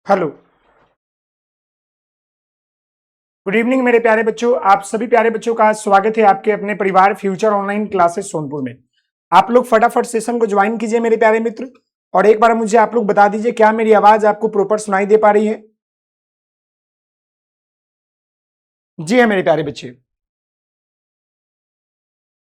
Hello. Good evening मेरे प्यारे बच्चों। आप सभी प्यारे बच्चों का स्वागत है आपके अपने परिवार फ्यूचर ऑनलाइन क्लासेस सोनपुर में। आप लोग फटाफट सेशन को ज्वाइन कीजिए मेरे प्यारे मित्र। और एक बार मुझे आप लोग बता दीजिए, क्या मेरी आवाज आपको प्रॉपर सुनाई दे पा रही है? जी हाँ मेरे प्यारे बच्चे।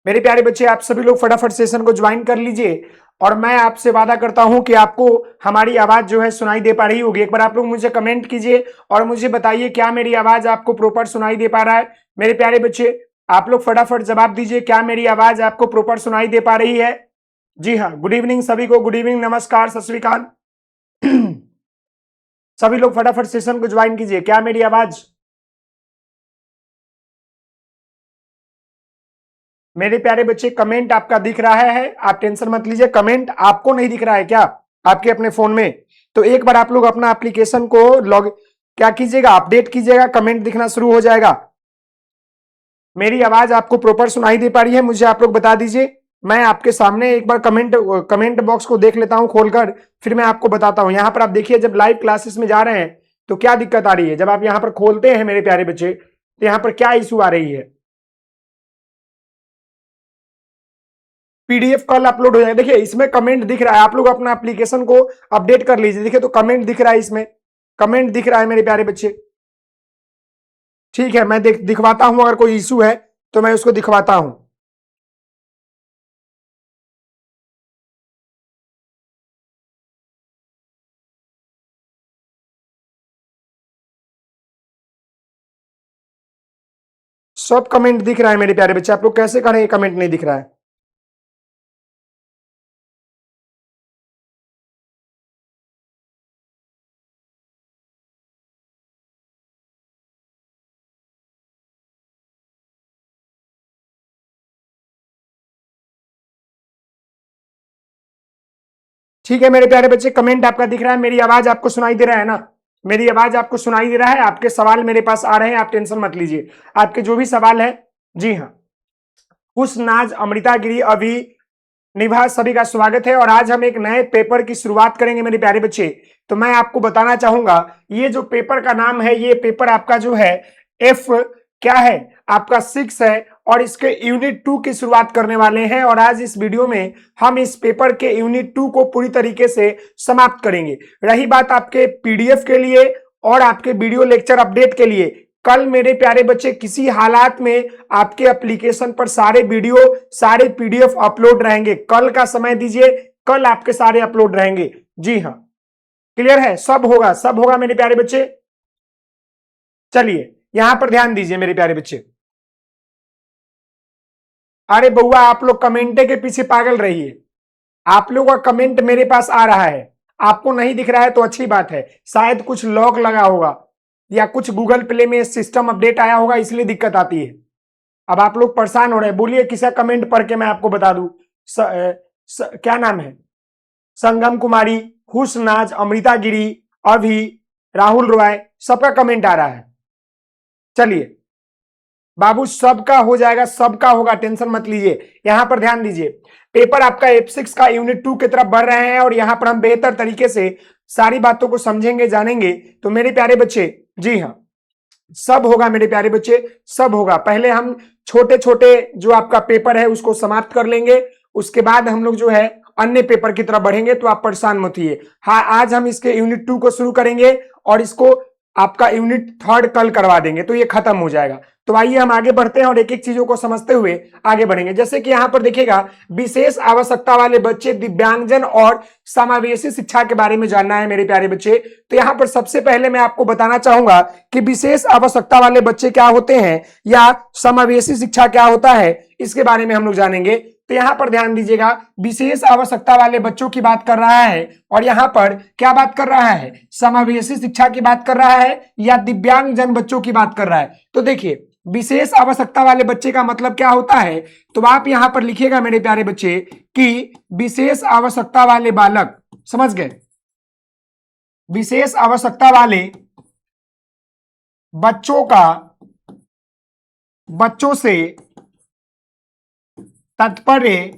मेरे प्यारे बच्चे, आप सभी लोग फटाफट सेशन को ज्वाइन कर लीजिए। और मैं आपसे वादा करता हूं कि आपको हमारी आवाज जो है सुनाई दे पा रही होगी। एक बार आप लोग मुझे कमेंट कीजिए और मुझे बताइए, क्या मेरी आवाज आपको प्रॉपर सुनाई दे पा रहा है? मेरे प्यारे बच्चे, आप लोग फटाफट जवाब दीजिए, क्या मेरी आवाज आपको प्रॉपर सुनाई दे पा रही है? जी हाँ, गुड इवनिंग सभी को। गुड इवनिंग, नमस्कार, सत श्री अकाल। सभी लोग फटाफट सेशन को ज्वाइन कीजिए। क्या मेरी आवाज, मेरे प्यारे बच्चे, कमेंट आपका दिख रहा है? आप टेंशन मत लीजिए, कमेंट आपको नहीं दिख रहा है क्या आपके अपने फोन में? तो एक बार आप लोग अपना एप्लीकेशन को लॉग क्या कीजिएगा, अपडेट कीजिएगा, कमेंट दिखना शुरू हो जाएगा। मेरी आवाज आपको प्रॉपर सुनाई दे पा रही है? मुझे आप लोग बता दीजिए। मैं आपके सामने एक बार कमेंट बॉक्स को देख लेता हूं खोलकर, फिर मैं आपको बताता हूं। यहां पर आप देखिए, जब लाइव क्लासेस में जा रहे हैं तो क्या दिक्कत आ रही है, जब आप यहां पर खोलते हैं मेरे प्यारे बच्चे, तो यहां पर क्या इशू आ रही है? पीडीएफ कल अपलोड हो जाएगा। देखिए इसमें कमेंट दिख रहा है, आप लोग अपना एप्लीकेशन को अपडेट कर लीजिए। देखिए तो कमेंट दिख रहा है, इसमें कमेंट दिख रहा है मेरे प्यारे बच्चे। ठीक है, मैं दिखवाता हूं, अगर कोई इशू है तो मैं उसको दिखवाता हूं। सब कमेंट दिख रहा है मेरे प्यारे बच्चे, आप लोग कैसे करें कमेंट नहीं दिख रहा है? ठीक है मेरे प्यारे बच्चे, कमेंट आपका दिख रहा है, मेरी आवाज आपको सुनाई दे रहा है ना? मेरी आवाज आपको सुनाई दे रहा है? आपके सवाल मेरे पास आ रहे हैं, आप टेंशन मत लीजिए। आपके जो भी सवाल है, जी हाँ, उस नाज, अमृता गिरी, अभी निभा, सभी का स्वागत है। और आज हम एक नए पेपर की शुरुआत करेंगे मेरे प्यारे बच्चे। तो मैं आपको बताना चाहूंगा, ये जो पेपर का नाम है, ये पेपर आपका जो है एफ क्या है, आपका 6 है। और इसके यूनिट 2 की शुरुआत करने वाले हैं। और आज इस वीडियो में हम इस पेपर के यूनिट 2 को पूरी तरीके से समाप्त करेंगे। रही बात आपके पीडीएफ के लिए और आपके वीडियो लेक्चर अपडेट के लिए, कल मेरे प्यारे बच्चे किसी हालात में आपके एप्लीकेशन पर सारे वीडियो, सारे पीडीएफ अपलोड रहेंगे। कल का समय दीजिए, कल आपके सारे अपलोड रहेंगे। जी हाँ, क्लियर है? सब होगा, सब होगा मेरे प्यारे बच्चे। चलिए यहां पर ध्यान दीजिए मेरे प्यारे बच्चे। अरे बउआ, आप लोग कमेंटे के पीछे पागल रहिए। आप लोगों का कमेंट मेरे पास आ रहा है, आपको नहीं दिख रहा है तो अच्छी बात है। शायद कुछ लॉक लगा होगा या कुछ गूगल प्ले में सिस्टम अपडेट आया होगा, इसलिए दिक्कत आती है। अब आप लोग परेशान हो रहे हैं, बोलिए किसा कमेंट पढ़ के मैं आपको बता दूं। क्या नाम है? संगम कुमारी, हुसनाज, अमृता गिरी, अभी, राहुल रॉय, सबका कमेंट आ रहा है। चलिए बाबू, सबका हो जाएगा, सबका होगा, टेंशन मत लीजिए। यहां पर ध्यान दीजिए, पेपर आपका F6 का यूनिट 2 की तरफ बढ़ रहे हैं और यहां पर हम बेहतर तरीके से सारी बातों को समझेंगे, जानेंगे। तो मेरे प्यारे बच्चे, जी हाँ, सब होगा मेरे प्यारे बच्चे, सब होगा। पहले हम छोटे छोटे जो आपका पेपर है उसको समाप्त कर लेंगे, उसके बाद हम लोग जो है अन्य पेपर की तरफ बढ़ेंगे। तो आप परेशान मत होइए। हाँ, आज हम इसके यूनिट 2 को शुरू करेंगे और इसको आपका यूनिट 3 कल करवा देंगे, तो ये खत्म हो जाएगा। तो आइए हम आगे बढ़ते हैं और एक एक चीजों को समझते हुए आगे बढ़ेंगे। जैसे कि यहां पर देखिएगा, विशेष आवश्यकता वाले बच्चे, दिव्यांगजन और समावेशी शिक्षा के बारे में जानना है मेरे प्यारे बच्चे। तो यहां पर सबसे पहले मैं आपको बताना चाहूंगा कि विशेष आवश्यकता वाले बच्चे क्या होते हैं या समावेशी शिक्षा क्या होता है, इसके बारे में हम लोग जानेंगे। तो यहां पर ध्यान दीजिएगा, विशेष आवश्यकता वाले बच्चों की बात कर रहा है और यहां पर क्या बात कर रहा है, समावेशी शिक्षा की बात कर रहा है या दिव्यांगजन बच्चों की बात कर रहा है। तो देखिए, विशेष आवश्यकता वाले बच्चे का मतलब क्या होता है, तो आप यहां पर लिखिएगा मेरे प्यारे बच्चे कि विशेष आवश्यकता वाले बालक, समझ गए, विशेष आवश्यकता वाले बच्चों का, बच्चों से तात्पर्य,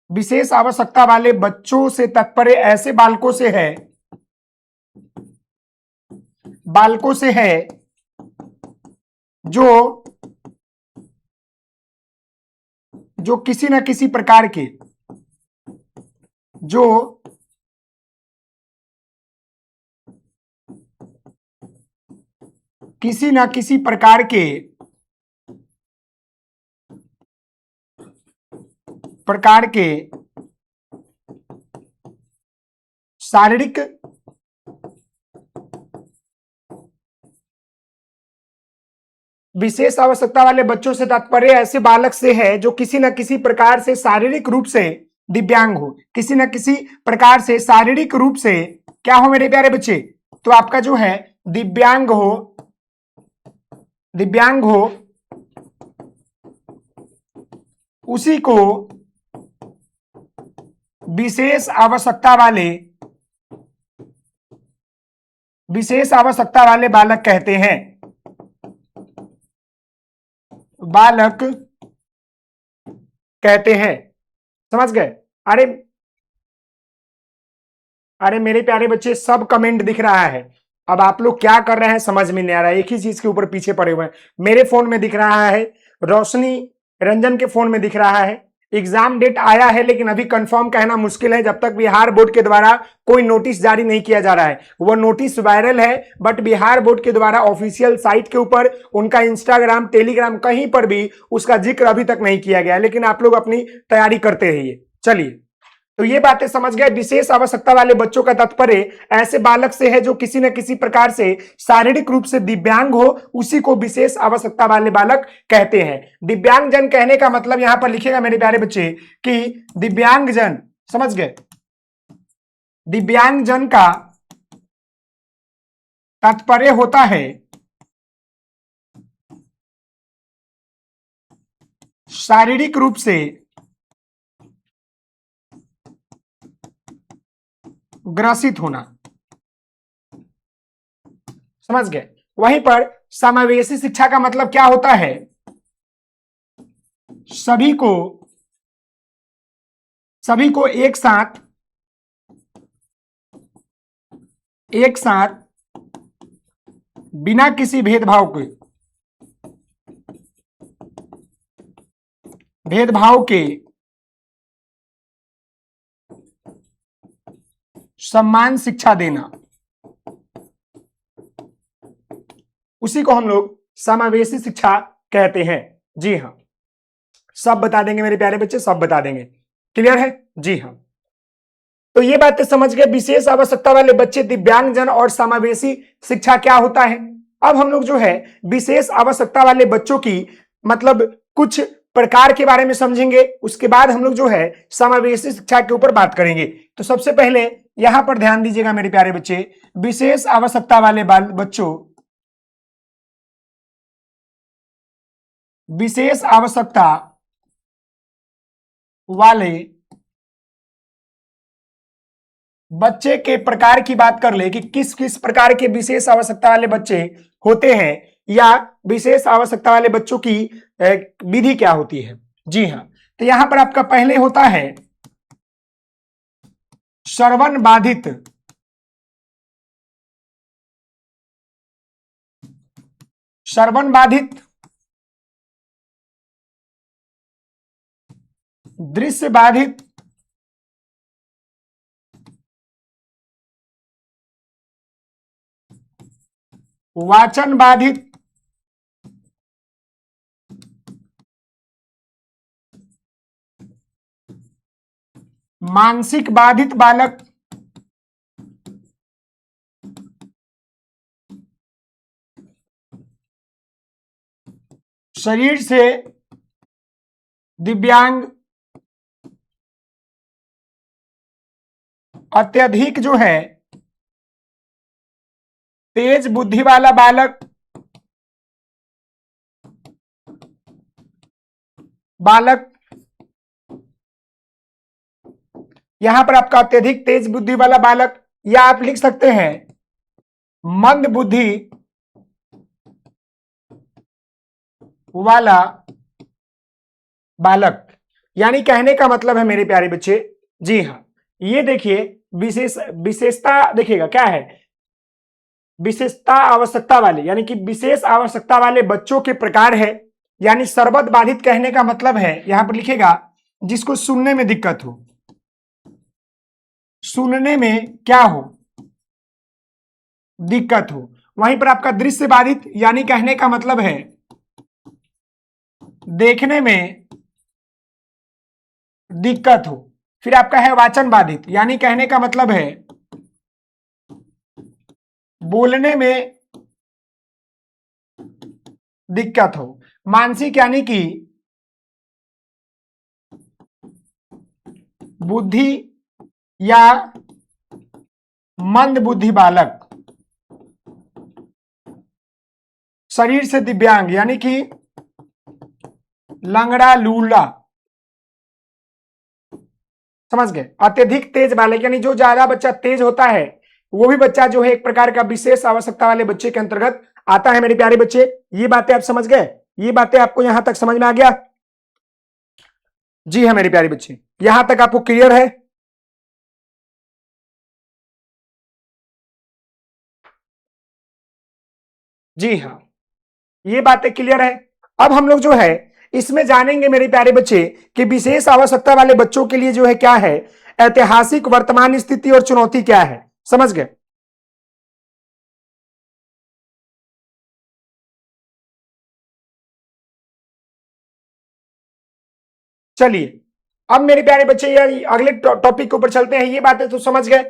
विशेष आवश्यकता वाले बच्चों से तात्पर्य ऐसे बालकों से है बालकों से है जो जो किसी न किसी प्रकार के जो किसी न किसी प्रकार के शारीरिक विशेष आवश्यकता वाले बच्चों से तात्पर्य ऐसे बालक से है जो किसी न किसी प्रकार से शारीरिक रूप से दिव्यांग हो, किसी न किसी प्रकार से शारीरिक रूप से क्या हो मेरे प्यारे बच्चे, तो आपका जो है दिव्यांग हो उसी को विशेष आवश्यकता वाले बालक कहते हैं, बालक कहते हैं। समझ गए? अरे मेरे प्यारे बच्चे, सब कमेंट दिख रहा है। अब आप लोग क्या कर रहे हैं समझ में नहीं आ रहा है, एक ही चीज के ऊपर पीछे पड़े हुए हैं। मेरे फोन में दिख रहा है, रोशनी रंजन के फोन में दिख रहा है, एग्जाम डेट आया है, लेकिन अभी कंफर्म कहना मुश्किल है जब तक बिहार बोर्ड के द्वारा कोई नोटिस जारी नहीं किया जा रहा है। वो नोटिस वायरल है, बट बिहार बोर्ड के द्वारा ऑफिशियल साइट के ऊपर, उनका इंस्टाग्राम, टेलीग्राम, कहीं पर भी उसका जिक्र अभी तक नहीं किया गया। लेकिन आप लोग अपनी तैयारी करते रहिए। चलिए, तो ये बातें समझ गए। विशेष आवश्यकता वाले बच्चों का तात्पर्य ऐसे बालक से है जो किसी न किसी प्रकार से शारीरिक रूप से दिव्यांग हो, उसी को विशेष आवश्यकता वाले बालक कहते हैं। दिव्यांगजन कहने का मतलब यहां पर लिखेगा मेरे प्यारे बच्चे कि दिव्यांगजन, समझ गए, दिव्यांगजन का तात्पर्य होता है शारीरिक रूप से ग्रसित होना। समझ गए? वहीं पर समावेशी शिक्षा का मतलब क्या होता है, सभी को एक साथ बिना किसी भेदभाव के सम्मान शिक्षा देना, उसी को हम लोग समावेशी शिक्षा कहते हैं। जी हां, सब बता देंगे मेरे प्यारे बच्चे, सब बता देंगे। क्लियर है? जी हां। तो ये बातें समझ गए, विशेष आवश्यकता वाले बच्चे, दिव्यांगजन और समावेशी शिक्षा क्या होता है। अब हम लोग जो है विशेष आवश्यकता वाले बच्चों की मतलब कुछ प्रकार के बारे में समझेंगे, उसके बाद हम लोग जो है समावेशी शिक्षा के ऊपर बात करेंगे। तो सबसे पहले यहां पर ध्यान दीजिएगा मेरे प्यारे बच्चे, विशेष आवश्यकता वाले बच्चों, विशेष आवश्यकता वाले बच्चे के प्रकार की बात कर ले कि किस किस प्रकार के विशेष आवश्यकता वाले बच्चे होते हैं, या विशेष आवश्यकता वाले बच्चों की विधि क्या होती है। जी हां, तो यहां पर आपका पहले होता है श्रवण बाधित, दृश्य बाधित, वाचन बाधित, मानसिक बाधित बालक, शरीर से दिव्यांग, अत्यधिक जो है तेज बुद्धि वाला बालक, यहां पर आपका अत्यधिक तेज बुद्धि वाला बालक, या आप लिख सकते हैं मंद बुद्धि वाला बालक। यानी कहने का मतलब है मेरे प्यारे बच्चे, जी हां, ये देखिए विशेषता देखिएगा क्या है, विशेषता आवश्यकता वाले यानी कि विशेष आवश्यकता वाले बच्चों के प्रकार है, यानी सर्वत बाधित कहने का मतलब है, यहां पर लिखेगा जिसको सुनने में दिक्कत हो, सुनने में क्या हो, दिक्कत हो। वहीं पर आपका दृश्य बाधित यानी कहने का मतलब है देखने में दिक्कत हो। फिर आपका है वाचन बाधित यानी कहने का मतलब है बोलने में दिक्कत हो। मानसिक यानी कि बुद्धि या मंद बुद्धि बालक। शरीर से दिव्यांग यानी कि लंगड़ा लूला, समझ गए। अत्यधिक तेज बालक यानी जो ज्यादा बच्चा तेज होता है वो भी बच्चा जो है एक प्रकार का विशेष आवश्यकता वाले बच्चे के अंतर्गत आता है। मेरे प्यारे बच्चे, ये बातें आप समझ गए, ये बातें आपको यहां तक समझ में आ गया? जी हाँ मेरे प्यारे बच्चे, यहां तक आपको क्लियर है? जी हाँ, ये बातें क्लियर है। अब हम लोग जो है इसमें जानेंगे मेरे प्यारे बच्चे कि विशेष आवश्यकता वाले बच्चों के लिए जो है क्या है, ऐतिहासिक वर्तमान स्थिति और चुनौती क्या है। समझ गए? चलिए अब मेरे प्यारे बच्चे ये अगले टॉपिक के ऊपर चलते हैं। ये बातें तो समझ गए,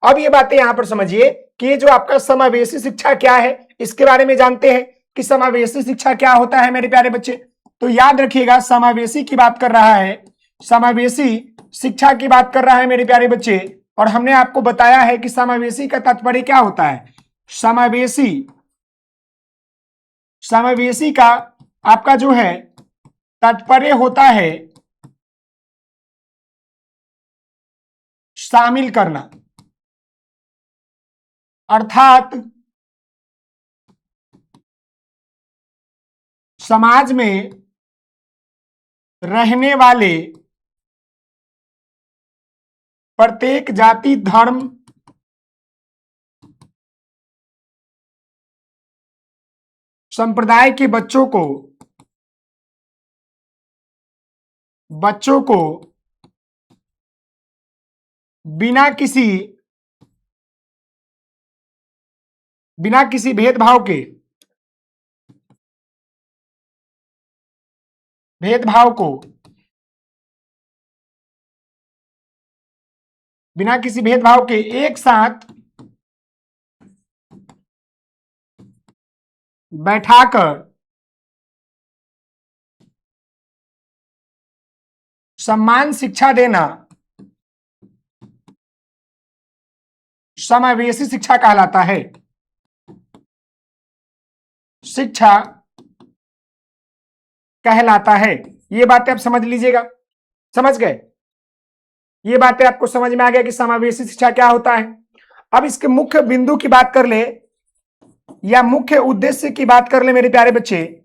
अब ये बातें यहां पर समझिए कि ये जो आपका समावेशी शिक्षा क्या है इसके बारे में जानते हैं कि समावेशी शिक्षा क्या होता है मेरे प्यारे बच्चे। तो याद रखिएगा समावेशी की बात कर रहा है, समावेशी शिक्षा की बात कर रहा है मेरे प्यारे बच्चे। और हमने आपको बताया है कि समावेशी का तात्पर्य क्या होता है। समावेशी, समावेशी का आपका जो है तात्पर्य होता है शामिल करना, अर्थात समाज में रहने वाले प्रत्येक जाति धर्म संप्रदाय के बच्चों को बिना किसी भेदभाव को बिना किसी भेदभाव के एक साथ बैठाकर सम्मान शिक्षा देना समावेशी शिक्षा कहलाता है। शिक्षा कहलाता है, ये बातें आप समझ लीजिएगा। समझ गए? ये बातें आपको समझ में आ गया कि समावेशी शिक्षा क्या होता है। अब इसके मुख्य बिंदु की बात कर ले या मुख्य उद्देश्य की बात कर ले मेरे प्यारे बच्चे,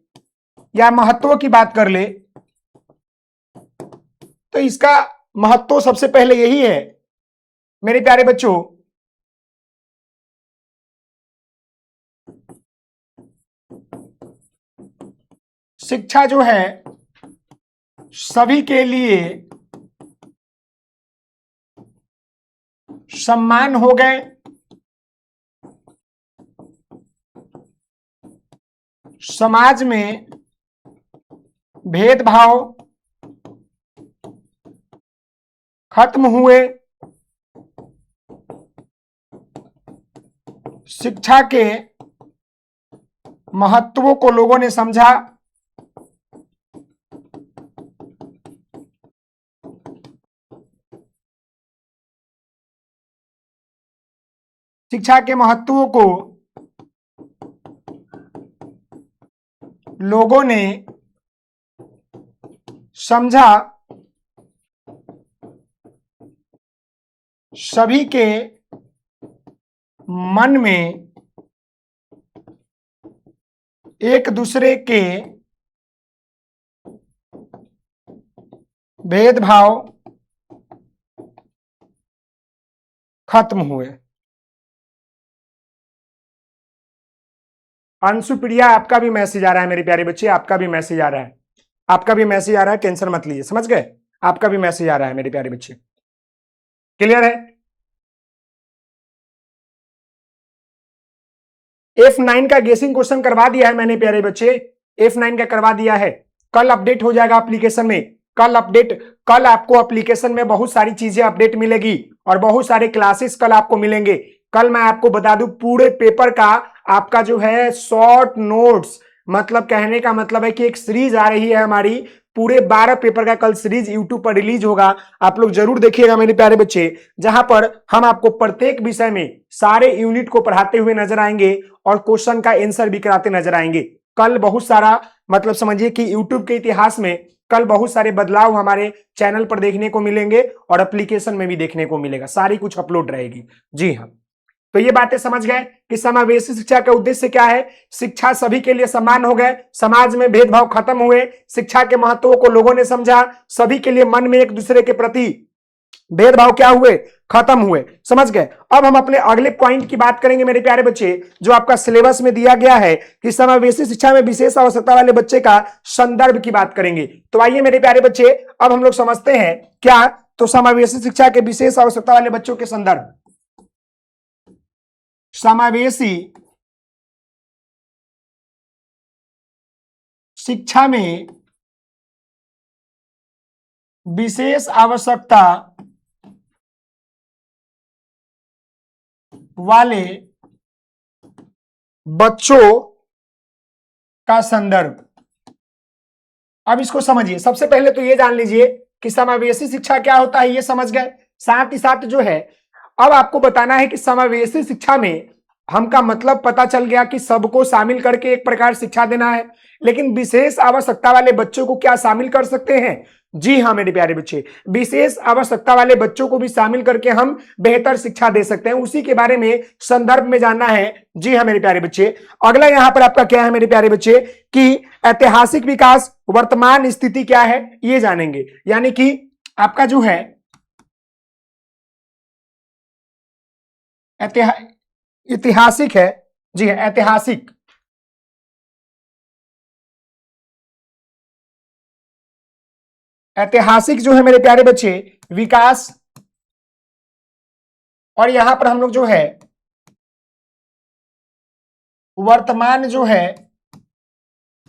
या महत्व की बात कर ले, तो इसका महत्व सबसे पहले यही है मेरे प्यारे बच्चों शिक्षा जो है सभी के लिए सम्मान हो गए, समाज में भेदभाव खत्म हुए, शिक्षा के महत्व को लोगों ने समझा, शिक्षा के महत्व को लोगों ने समझा, सभी के मन में एक दूसरे के भेदभाव खत्म हुए। अंशु प्रिया, आपका भी मैसेज आ रहा है मेरे प्यारे बच्चे, आपका भी मैसेज आ रहा है, आपका भी मैसेज आ रहा है, टेंशन मत लीजिए, समझ गए? आपका भी मैसेज आ रहा है मेरे प्यारे बच्चे, क्लियर है? F9 का गेसिंग क्वेश्चन करवा दिया है मैंने प्यारे बच्चे, F9 का करवा दिया है, कल अपडेट हो जाएगा एप्लीकेशन में, कल अपडेट, कल आपको एप्लीकेशन में बहुत सारी चीजें अपडेट मिलेगी और बहुत सारे क्लासेस कल आपको मिलेंगे। कल मैं आपको बता दूं पूरे पेपर का आपका जो है शॉर्ट नोट्स, मतलब कहने का मतलब है कि एक सीरीज आ रही है हमारी, पूरे 12 पेपर का कल सीरीज यूट्यूब पर रिलीज होगा, आप लोग जरूर देखिएगा मेरे प्यारे बच्चे, जहां पर हम आपको प्रत्येक विषय में सारे यूनिट को पढ़ाते हुए नजर आएंगे और क्वेश्चन का आंसर भी कराते नजर आएंगे। कल बहुत सारा, मतलब समझिए कि यूट्यूब के इतिहास में कल बहुत सारे बदलाव हमारे चैनल पर देखने को मिलेंगे और एप्लीकेशन में भी देखने को मिलेगा, सारी कुछ अपलोड रहेगी। जी हाँ, तो ये बातें समझ गए कि समावेशी शिक्षा का उद्देश्य क्या है। शिक्षा सभी के लिए समान हो गए, समाज में भेदभाव खत्म हुए, शिक्षा के महत्व को लोगों ने समझा, सभी के लिए मन में एक दूसरे के प्रति भेदभाव क्या हुए, खत्म हुए, समझ गए? अब हम अपने अगले पॉइंट की बात करेंगे मेरे प्यारे बच्चे, जो आपका सिलेबस में दिया गया है कि समावेशी शिक्षा में विशेष आवश्यकता वाले बच्चे का संदर्भ की बात करेंगे। तो आइए मेरे प्यारे बच्चे, अब हम लोग समझते हैं क्या, तो समावेशी शिक्षा के विशेष आवश्यकता वाले बच्चों के संदर्भ, समावेशी शिक्षा में विशेष आवश्यकता वाले बच्चों का संदर्भ। अब इसको समझिए, सबसे पहले तो ये जान लीजिए कि समावेशी शिक्षा क्या होता है, ये समझ गए। साथ ही साथ जो है अब आपको बताना है कि समावेशी शिक्षा में हमका मतलब पता चल गया कि सबको शामिल करके एक प्रकार शिक्षा देना है, लेकिन विशेष आवश्यकता वाले बच्चों को क्या शामिल कर सकते हैं? जी हाँ मेरे प्यारे बच्चे, विशेष आवश्यकता वाले बच्चों को भी शामिल करके हम बेहतर शिक्षा दे सकते हैं, उसी के बारे में संदर्भ में जानना है। जी हाँ मेरे प्यारे बच्चे, अगला यहां पर आपका क्या है मेरे प्यारे बच्चे कि ऐतिहासिक विकास, वर्तमान स्थिति क्या है ये जानेंगे, यानी कि आपका जो है ऐतिहासिक है। जी है, ऐतिहासिक, ऐतिहासिक जो है मेरे प्यारे बच्चे विकास, और यहां पर हम लोग जो है वर्तमान जो है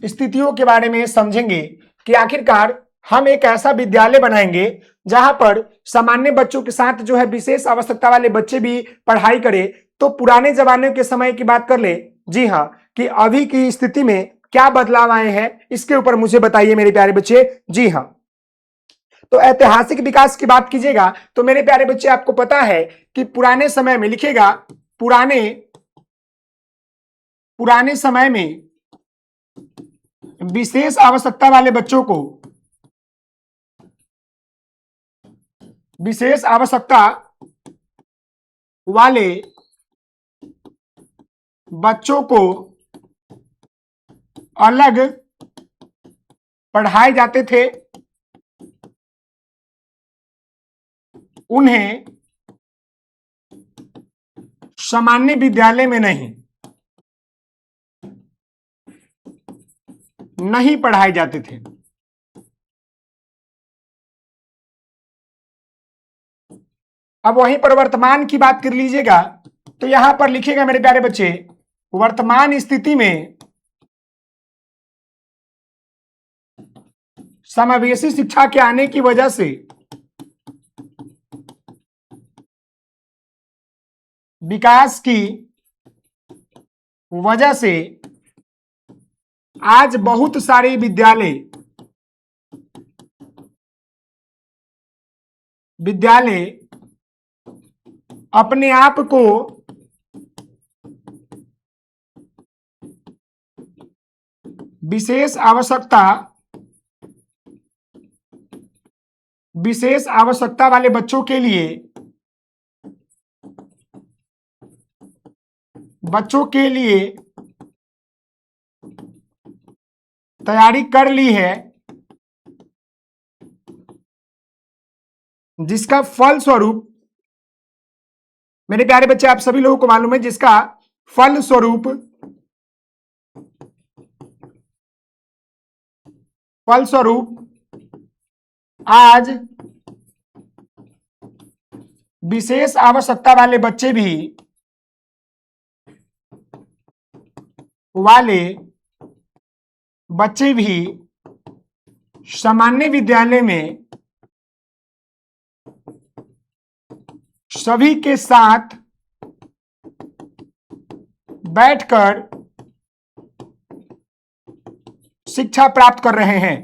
स्थितियों के बारे में समझेंगे कि आखिरकार हम एक ऐसा विद्यालय बनाएंगे जहां पर सामान्य बच्चों के साथ जो है विशेष आवश्यकता वाले बच्चे भी पढ़ाई करें। तो पुराने जमाने के समय की बात कर ले, जी हाँ, कि अभी की स्थिति में क्या बदलाव आए हैं इसके ऊपर मुझे बताइए मेरे प्यारे बच्चे। जी हाँ, तो ऐतिहासिक विकास की बात कीजिएगा तो मेरे प्यारे बच्चे आपको पता है कि पुराने समय में लिखेगा, पुराने पुराने समय में विशेष आवश्यकता वाले बच्चों को, विशेष आवश्यकता वाले बच्चों को अलग पढ़ाए जाते थे, उन्हें सामान्य विद्यालय में नहीं पढ़ाए जाते थे। अब वहीं पर वर्तमान की बात कर लीजिएगा तो यहां पर लिखिएगा मेरे प्यारे बच्चे, वर्तमान स्थिति में समावेशी शिक्षा के आने की वजह से विकास की वजह से आज बहुत सारे विद्यालय अपने आप को विशेष आवश्यकता वाले बच्चों के लिए तैयारी कर ली है, जिसका फल स्वरूप मेरे प्यारे बच्चे आप सभी लोगों को मालूम है, जिसका फल स्वरूप फलस्वरूप आज विशेष आवश्यकता वाले बच्चे भी सामान्य विद्यालय में सभी के साथ बैठकर शिक्षा प्राप्त कर रहे हैं।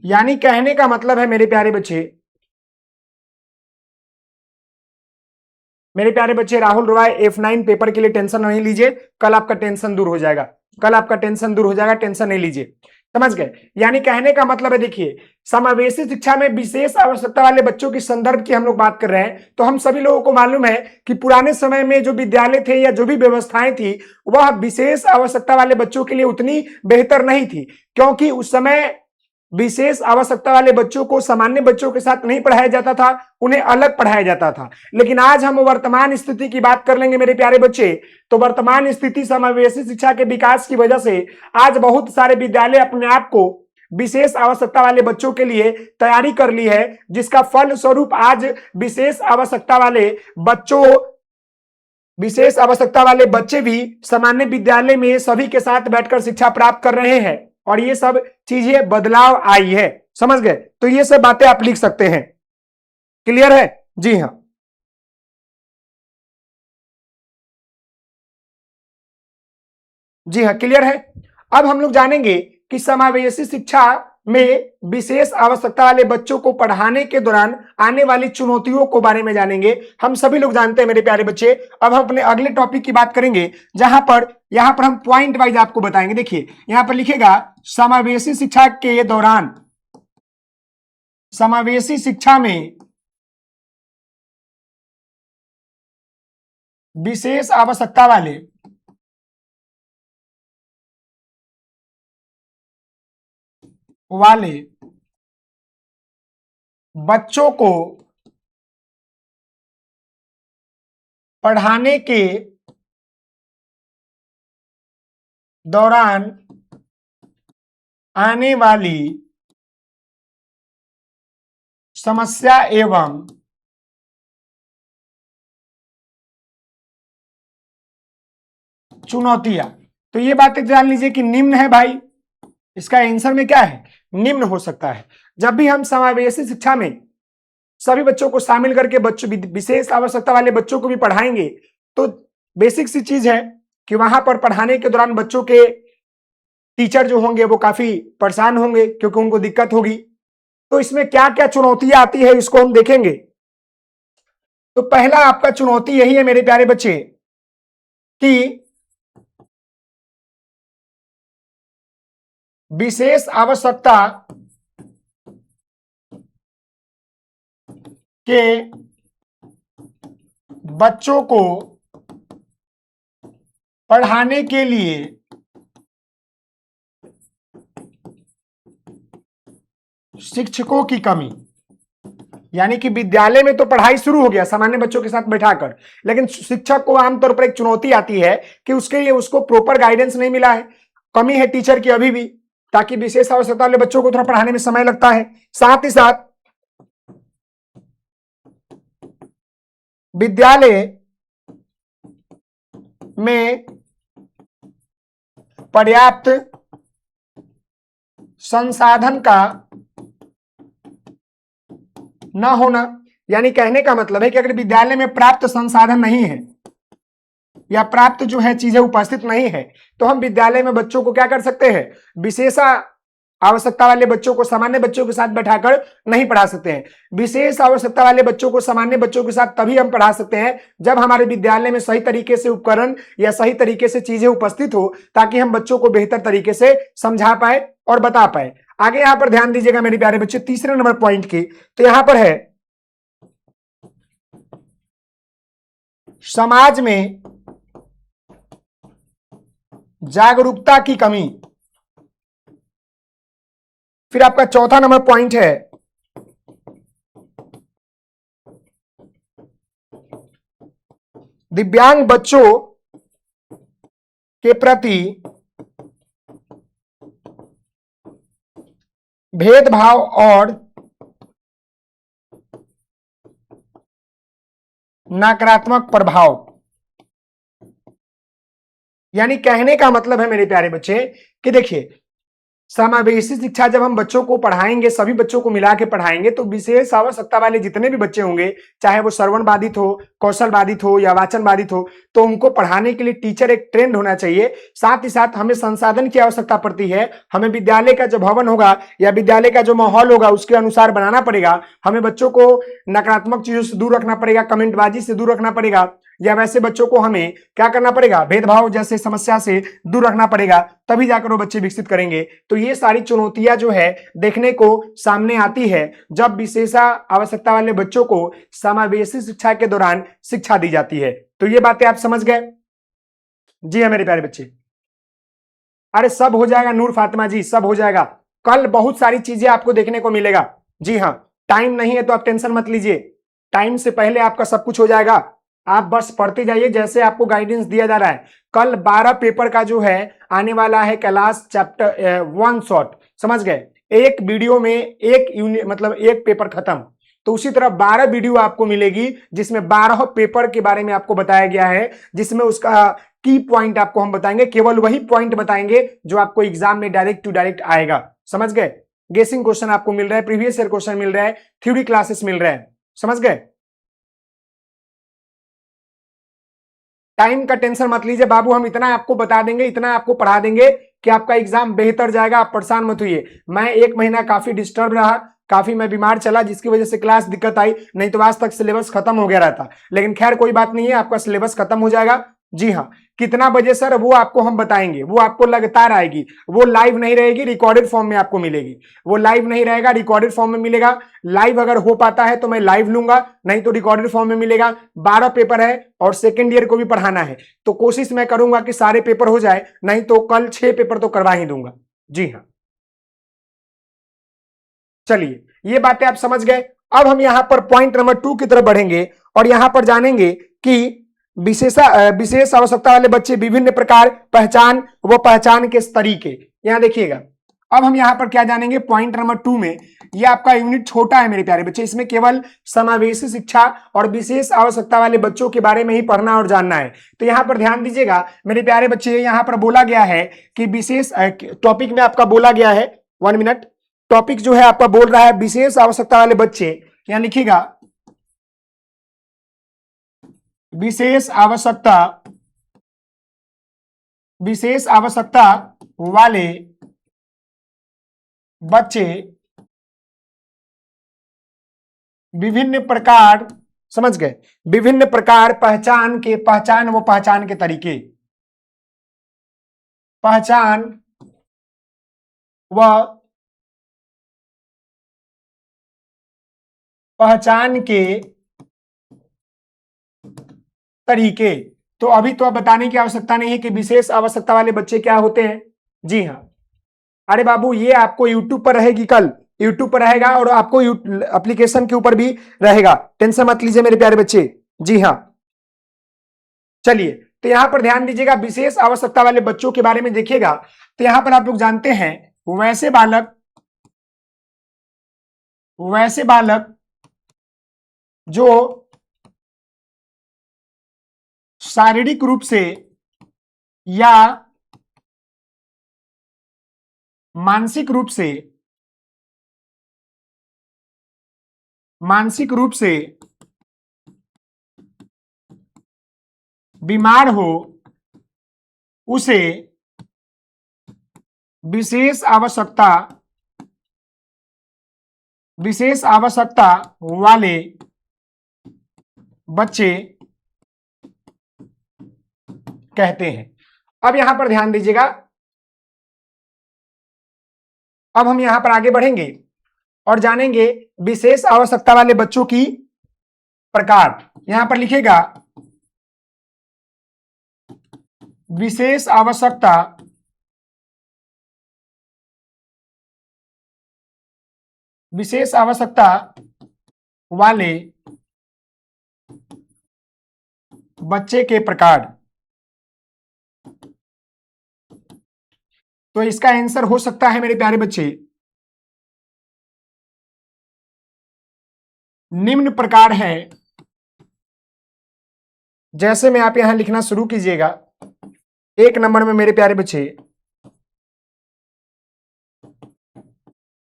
यानी कहने का मतलब है मेरे प्यारे बच्चे राहुल रॉय F9 पेपर के लिए टेंशन नहीं लीजिए, कल आपका टेंशन दूर हो जाएगा, टेंशन नहीं लीजिए, समझ गए। यानी कहने का मतलब है, देखिए समावेशी शिक्षा में विशेष आवश्यकता वाले बच्चों की संदर्भ की हम लोग बात कर रहे हैं, तो हम सभी लोगों को मालूम है कि पुराने समय में जो विद्यालय थे या जो भी व्यवस्थाएं थी वह विशेष आवश्यकता वाले बच्चों के लिए उतनी बेहतर नहीं थी, क्योंकि उस समय विशेष आवश्यकता वाले बच्चों को सामान्य बच्चों के साथ नहीं पढ़ाया जाता था, उन्हें अलग पढ़ाया जाता था। लेकिन आज हम वर्तमान स्थिति की बात कर लेंगे मेरे प्यारे बच्चे, तो वर्तमान स्थिति समावेशी शिक्षा के विकास की वजह से आज बहुत सारे विद्यालय अपने आप को विशेष आवश्यकता वाले बच्चों के लिए तैयारी कर ली है, जिसका फल स्वरूप आज विशेष आवश्यकता वाले बच्चे भी सामान्य विद्यालय में सभी के साथ बैठकर शिक्षा प्राप्त कर रहे हैं, और ये सब चीजें बदलाव आई है, समझ गए। तो ये सब बातें आप लिख सकते हैं, क्लियर है? जी हाँ, क्लियर है। अब हम लोग जानेंगे कि समावेशी शिक्षा में विशेष आवश्यकता वाले बच्चों को पढ़ाने के दौरान आने वाली चुनौतियों को बारे में जानेंगे। हम सभी लोग जानते हैं मेरे प्यारे बच्चे। अब हम अपने अगले टॉपिक की बात करेंगे, यहां पर हम पॉइंट वाइज आपको बताएंगे। देखिए यहां पर लिखेगा समावेशी शिक्षा के दौरान, समावेशी शिक्षा में विशेष आवश्यकता वाले बच्चों को पढ़ाने के दौरान आने वाली समस्या एवं चुनौतियां। तो ये बातें जान लीजिए कि निम्न है भाई, इसका आंसर में क्या है? निम्न हो सकता है। जब भी हम समावेशी शिक्षा में सभी बच्चों को शामिल करके विशेष आवश्यकता वाले बच्चों को भी पढ़ाएंगे, तो बेसिक सी चीज है कि वहां पर पढ़ाने के दौरान बच्चों के टीचर जो होंगे वो काफी परेशान होंगे, क्योंकि उनको दिक्कत होगी। तो इसमें क्या क्या चुनौतियां आती है इसको हम देखेंगे। तो पहला आपका चुनौती यही है मेरे प्यारे बच्चे कि विशेष आवश्यकता के बच्चों को पढ़ाने के लिए शिक्षकों की कमी। यानी कि विद्यालय में तो पढ़ाई शुरू हो गया सामान्य बच्चों के साथ बैठाकर, लेकिन शिक्षक को आमतौर पर एक चुनौती आती है कि उसके लिए उसको प्रॉपर गाइडेंस नहीं मिला है, कमी है टीचर की अभी भी, ताकि विशेष आवश्यकता वाले बच्चों को थोड़ा पढ़ाने में समय लगता है। साथ ही साथ विद्यालय में पर्याप्त संसाधन का न होना। यानी कहने का मतलब है कि अगर विद्यालय में प्राप्त संसाधन नहीं है या प्राप्त जो है चीजें उपस्थित नहीं है, तो हम विद्यालय में बच्चों को क्या कर सकते हैं? विशेष आवश्यकता वाले बच्चों को सामान्य बच्चों के साथ बैठाकर नहीं पढ़ा सकते हैं। विशेष आवश्यकता वाले बच्चों को सामान्य बच्चों के साथ तभी हम पढ़ा सकते हैं जब हमारे विद्यालय में सही तरीके से उपकरण या सही तरीके से चीजें उपस्थित हो, ताकि हम बच्चों को बेहतर तरीके से समझा पाए और बता पाए। आगे यहां पर ध्यान दीजिएगा मेरे प्यारे बच्चे, तीसरे नंबर पॉइंट की। तो यहां पर है समाज में जागरूकता की कमी। फिर आपका चौथा नंबर पॉइंट है दिव्यांग बच्चों के प्रति भेदभाव और नकारात्मक प्रभाव। यानी कहने का मतलब है मेरे प्यारे बच्चे कि देखिए, समावेशी शिक्षा जब हम बच्चों को पढ़ाएंगे, सभी बच्चों को मिला के पढ़ाएंगे, तो विशेष आवश्यकता वाले जितने भी बच्चे होंगे, चाहे वो श्रवण बाधित हो, कौशल बाधित हो या वाचन बाधित हो, तो उनको पढ़ाने के लिए टीचर एक ट्रेंड होना चाहिए। साथ ही साथ हमें संसाधन की आवश्यकता पड़ती है। हमें विद्यालय का जो भवन होगा या विद्यालय का जो माहौल होगा उसके अनुसार बनाना पड़ेगा। हमें बच्चों को नकारात्मक चीजों से दूर रखना पड़ेगा, कमेंटबाजी से दूर रखना पड़ेगा, या वैसे बच्चों को हमें क्या करना पड़ेगा, भेदभाव जैसे समस्या से दूर रखना पड़ेगा, तभी जाकर वो बच्चे विकसित करेंगे। तो ये सारी चुनौतियां जो है देखने को सामने आती है जब विशेष आवश्यकता वाले बच्चों को समावेशी शिक्षा के दौरान शिक्षा दी जाती है। तो ये बातें आप समझ गए? जी हाँ मेरे प्यारे बच्चे। अरे सब हो जाएगा नूर फातिमा जी, सब हो जाएगा। कल बहुत सारी चीजें आपको देखने को मिलेगा। जी हाँ, टाइम नहीं है तो आप टेंशन मत लीजिए, टाइम से पहले आपका सब कुछ हो जाएगा। आप बस पढ़ते जाइए जैसे आपको गाइडेंस दिया जा रहा है। कल 12 पेपर का जो है आने वाला है क्लास चैप्टर 1 शॉर्ट, समझ गए? एक वीडियो में एक यूनिट मतलब एक पेपर खत्म। तो उसी तरह 12 वीडियो आपको मिलेगी जिसमें 12 पेपर के बारे में आपको बताया गया है, जिसमें उसका की पॉइंट आपको हम बताएंगे, केवल वही पॉइंट बताएंगे जो आपको एग्जाम में डायरेक्ट टू डायरेक्ट आएगा। समझ गए? गेसिंग क्वेश्चन आपको मिल रहा है, प्रीवियस ईयर क्वेश्चन मिल रहा है, थ्योरी क्लासेस मिल रहा है। समझ गए? टाइम का टेंशन मत लीजिए बाबू, हम इतना आपको बता देंगे, इतना आपको पढ़ा देंगे कि आपका एग्जाम बेहतर जाएगा। आप परेशान मत होइए। मैं एक महीना काफी डिस्टर्ब रहा, काफी मैं बीमार चला, जिसकी वजह से क्लास दिक्कत आई, नहीं तो आज तक सिलेबस खत्म हो गया रहता। लेकिन खैर कोई बात नहीं है, आपका सिलेबस खत्म हो जाएगा। जी हाँ, कितना बजे सर वो आपको हम बताएंगे, वो आपको लगातार आएगी, वो लाइव नहीं रहेगी, रिकॉर्डेड फॉर्म में आपको मिलेगी। वो लाइव नहीं रहेगा, रिकॉर्डेड फॉर्म में मिलेगा। लाइव अगर हो पाता है तो मैं लाइव लूंगा, नहीं तो रिकॉर्डेड फॉर्म में मिलेगा। 12 पेपर है और सेकेंड ईयर को भी पढ़ाना है, तो कोशिश मैं करूंगा कि सारे पेपर हो जाए, नहीं तो कल 6 पेपर तो करवा ही दूंगा। जी हाँ, चलिए ये बातें आप समझ गए। अब हम यहां पर पॉइंट नंबर 2 की तरफ बढ़ेंगे और यहां पर जानेंगे कि विशेष आवश्यकता वाले बच्चे विभिन्न प्रकार, पहचान व पहचान के तरीके। यहां देखिएगा, अब हम यहां पर क्या जानेंगे पॉइंट नंबर 2 में। ये आपका यूनिट छोटा है मेरे प्यारे बच्चे, इसमें केवल समावेशी शिक्षा और विशेष आवश्यकता वाले बच्चों के बारे में ही पढ़ना और जानना है। तो यहां पर ध्यान दीजिएगा मेरे प्यारे बच्चे, यहां पर बोला गया है कि विशेष टॉपिक में आपका बोला गया है, 1 मिनट, टॉपिक जो है आपका बोल रहा है विशेष आवश्यकता वाले बच्चे। यहां लिखिएगा विशेष आवश्यकता वाले बच्चे विभिन्न प्रकार, समझ गए, विभिन्न प्रकार, पहचान व पहचान के तरीके, पहचान व पहचान के तरीके। तो अभी तो अब बताने की आवश्यकता नहीं है कि विशेष आवश्यकता वाले बच्चे क्या होते हैं। जी हाँ, अरे बाबू ये आपको यूट्यूब पर रहेगी, कल यूट्यूब पर रहेगा और आपको एप्लीकेशन के ऊपर भी रहेगा, टेंशन मत लीजिए मेरे प्यारे बच्चे। जी हाँ, चलिए तो यहां पर ध्यान दीजिएगा, विशेष आवश्यकता वाले बच्चों के बारे में देखिएगा। तो यहां पर आप लोग जानते हैं वैसे बालक जो शारीरिक रूप से या मानसिक रूप से बीमार हो, उसे विशेष आवश्यकता वाले बच्चे कहते हैं। अब यहां पर ध्यान दीजिएगा, अब हम यहां पर आगे बढ़ेंगे और जानेंगे विशेष आवश्यकता वाले बच्चों की प्रकार। यहां पर लिखेगा विशेष आवश्यकता वाले बच्चे के प्रकार। तो इसका आंसर हो सकता है मेरे प्यारे बच्चे निम्न प्रकार है। जैसे में आप यहां लिखना शुरू कीजिएगा। 1 नंबर में मेरे प्यारे बच्चे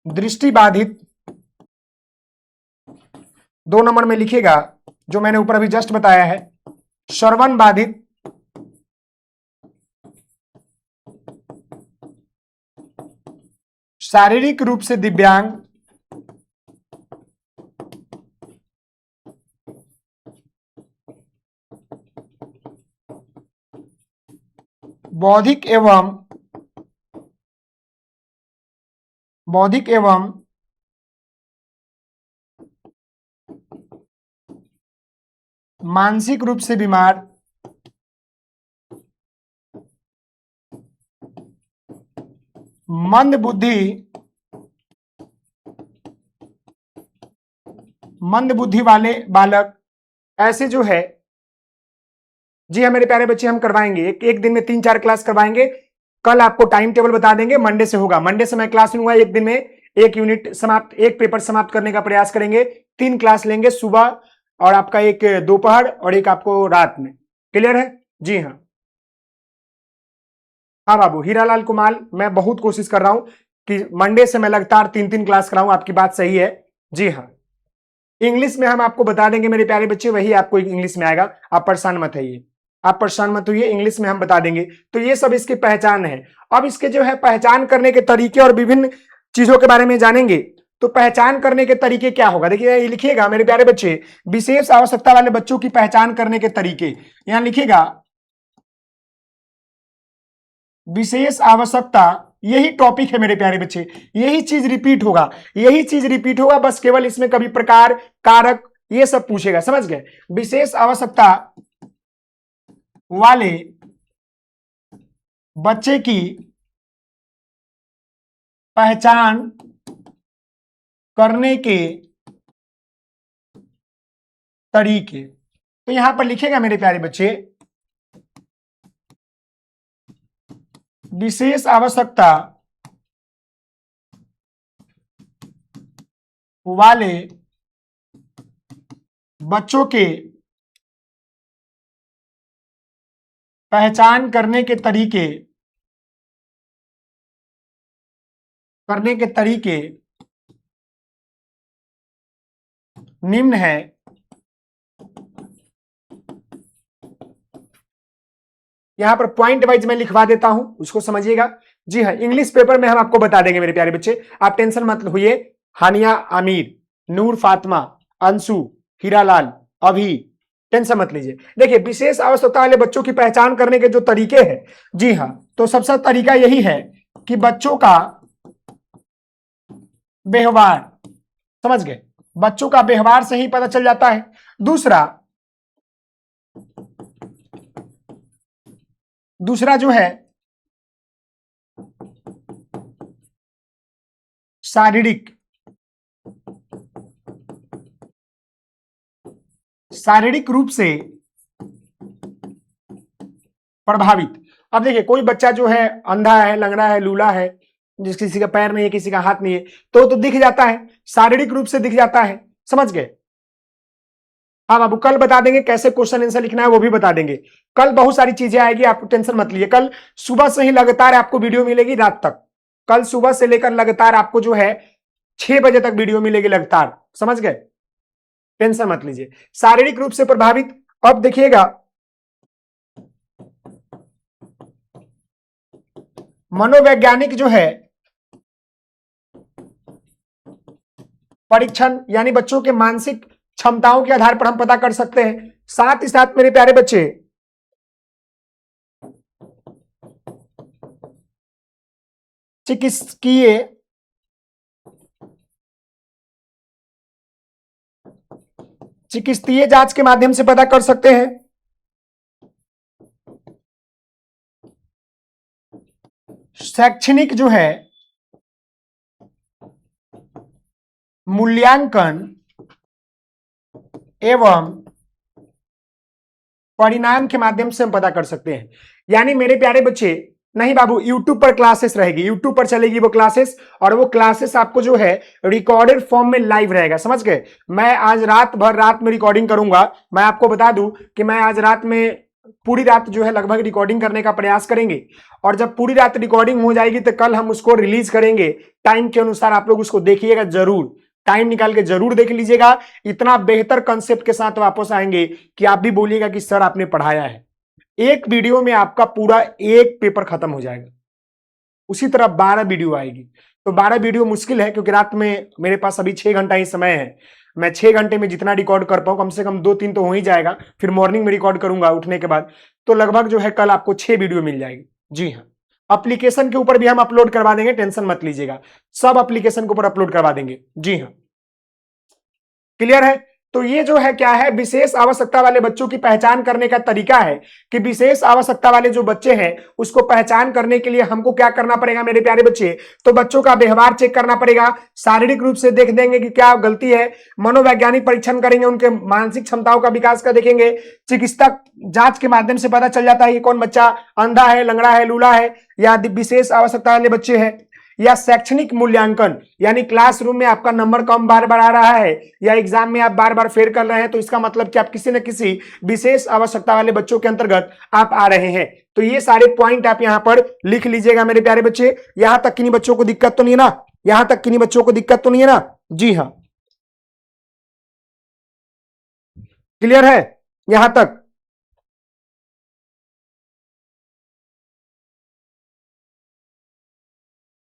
दृष्टि बाधित, 2 नंबर में लिखिएगा जो मैंने ऊपर अभी जस्ट बताया है श्रवण बाधित, शारीरिक रूप से दिव्यांग, बौद्धिक एवं मानसिक रूप से बीमार, मंद बुद्धि वाले बालक, ऐसे जो है। जी हाँ मेरे प्यारे बच्चे, हम करवाएंगे एक दिन में 3-4 क्लास करवाएंगे। कल आपको टाइम टेबल बता देंगे, मंडे से होगा। मंडे से मैं क्लास लूंगा, एक दिन में एक यूनिट समाप्त, एक पेपर समाप्त करने का प्रयास करेंगे। 3 क्लास लेंगे, सुबह और आपका एक दोपहर और एक आपको रात में। क्लियर है? जी हाँ। हाँ बाबू हीरालाल कुमार, मैं बहुत कोशिश कर रहा हूं कि मंडे से मैं लगातार 3-3 क्लास कराऊं। आपकी बात सही है। जी हाँ, इंग्लिश में हम आपको बता देंगे मेरे प्यारे बच्चे, वही आपको इंग्लिश में आएगा। आप परेशान मत होइए, आप परेशान मत होइए, इंग्लिश में हम बता देंगे। तो ये सब इसकी पहचान है। अब इसके जो है पहचान करने के तरीके और विभिन्न चीजों के बारे में जानेंगे। तो पहचान करने के तरीके क्या होगा, देखिए ये लिखिएगा मेरे प्यारे बच्चे, विशेष आवश्यकता वाले बच्चों की पहचान करने के तरीके। यहां लिखिएगा विशेष आवश्यकता, यही टॉपिक है मेरे प्यारे बच्चे। यही चीज रिपीट होगा, यही चीज रिपीट होगा, बस केवल इसमें कभी प्रकार, कारक, ये सब पूछेगा। समझ गए? विशेष आवश्यकता वाले बच्चे की पहचान करने के तरीके। तो यहां पर लिखेगा मेरे प्यारे बच्चे, विशेष आवश्यकता वाले बच्चों के पहचान करने के तरीके निम्न है। यहां पर पॉइंट वाइज मैं लिखवा देता हूं, उसको समझिएगा। जी हाँ, इंग्लिश पेपर में हम आपको बता देंगे मेरे प्यारे बच्चे, आप टेंशन मत होइए। हानिया आमिर, नूर फातिमा, अंशु, हीरालाल, अभी, टेंशन मत लीजिए। देखिए विशेष आवश्यकता वाले बच्चों की पहचान करने के जो तरीके हैं, जी हाँ, तो सबसे तरीका यही है कि बच्चों का व्यवहार, समझ गए, बच्चों का व्यवहार से ही पता चल जाता है। दूसरा जो है शारीरिक रूप से प्रभावित। अब देखिए कोई बच्चा जो है अंधा है, लंगड़ा है, लूला है, जिस किसी का पैर नहीं है, किसी का हाथ नहीं है, तो दिख जाता है, शारीरिक रूप से दिख जाता है। समझ गए? हाँ बाबू, कल बता देंगे कैसे क्वेश्चन आंसर लिखना है, वो भी बता देंगे। कल बहुत सारी चीजें आएगी, आपको टेंशन मत लीजिए। कल सुबह से ही लगातार आपको वीडियो मिलेगी रात तक। कल सुबह से लेकर लगातार आपको जो है 6 बजे तक वीडियो मिलेगी लगातार। समझ गए? टेंशन मत लीजिए। शारीरिक रूप से प्रभावित, अब देखिएगा मनोवैज्ञानिक जो है परीक्षण, यानी बच्चों के मानसिक क्षमताओं के आधार पर हम पता कर सकते हैं। साथ ही साथ मेरे प्यारे बच्चे चिकित्सीय जांच के माध्यम से पता कर सकते हैं। शैक्षणिक जो है मूल्यांकन एवं परिणाम के माध्यम से हम पता कर सकते हैं। यानी मेरे प्यारे बच्चे नहीं बाबू, यूट्यूब पर क्लासेस रहेगी, यूट्यूब पर चलेगी वो क्लासेस, और वो क्लासेस आपको जो है रिकॉर्डेड फॉर्म में लाइव रहेगा, समझ गए। मैं आज रात में रिकॉर्डिंग करूंगा। मैं आपको बता दूं कि मैं आज रात में पूरी रात जो है लगभग रिकॉर्डिंग करने का प्रयास करेंगे, और जब पूरी रात रिकॉर्डिंग हो जाएगी तो कल हम उसको रिलीज करेंगे टाइम के अनुसार। आप लोग उसको देखिएगा जरूर, टाइम निकाल के जरूर देख लीजिएगा। इतना बेहतर कंसेप्ट के साथ वापस आएंगे कि आप भी बोलिएगा कि सर आपने पढ़ाया है। एक वीडियो में आपका पूरा एक पेपर खत्म हो जाएगा। उसी तरह 12 वीडियो आएगी, तो 12 वीडियो मुश्किल है, क्योंकि रात में मेरे पास अभी 6 घंटा ही समय है। मैं 6 घंटे में जितना रिकॉर्ड कर पाऊं, कम से कम 2-3 तो हो ही जाएगा। फिर मॉर्निंग में रिकॉर्ड करूंगा उठने के बाद, तो लगभग जो है कल आपको 6 वीडियो मिल जाएगी। जी हाँ, एप्लीकेशन के ऊपर भी हम अपलोड करवा देंगे, टेंशन मत लीजिएगा, सब एप्लीकेशन के ऊपर अपलोड करवा देंगे। जी हाँ, क्लियर है। तो ये जो है क्या है, विशेष आवश्यकता वाले बच्चों की पहचान करने का तरीका है कि विशेष आवश्यकता वाले जो बच्चे हैं उसको पहचान करने के लिए हमको क्या करना पड़ेगा मेरे प्यारे बच्चे, तो बच्चों का व्यवहार चेक करना पड़ेगा, शारीरिक रूप से देख देंगे कि क्या गलती है, मनोवैज्ञानिक परीक्षण करेंगे, उनके मानसिक क्षमताओं का विकास का देखेंगे, चिकित्सा जांच के माध्यम से पता चल जाता है कि कौन बच्चा अंधा है, लंगड़ा है, लूला है, या विशेष आवश्यकता वाले बच्चे हैं। या शैक्षणिक मूल्यांकन, यानी क्लासरूम में आपका नंबर कम बार बार आ रहा है, या एग्जाम में आप बार बार फेल कर रहे हैं, तो इसका मतलब कि आप किसी न किसी विशेष आवश्यकता वाले बच्चों के अंतर्गत आप आ रहे हैं। तो ये सारे पॉइंट आप यहां पर लिख लीजिएगा मेरे प्यारे बच्चे। यहां तक किन्हीं बच्चों को दिक्कत तो नहीं है ना, यहां तक किन्हीं बच्चों को दिक्कत तो नहीं है ना। जी हाँ, क्लियर है यहां तक।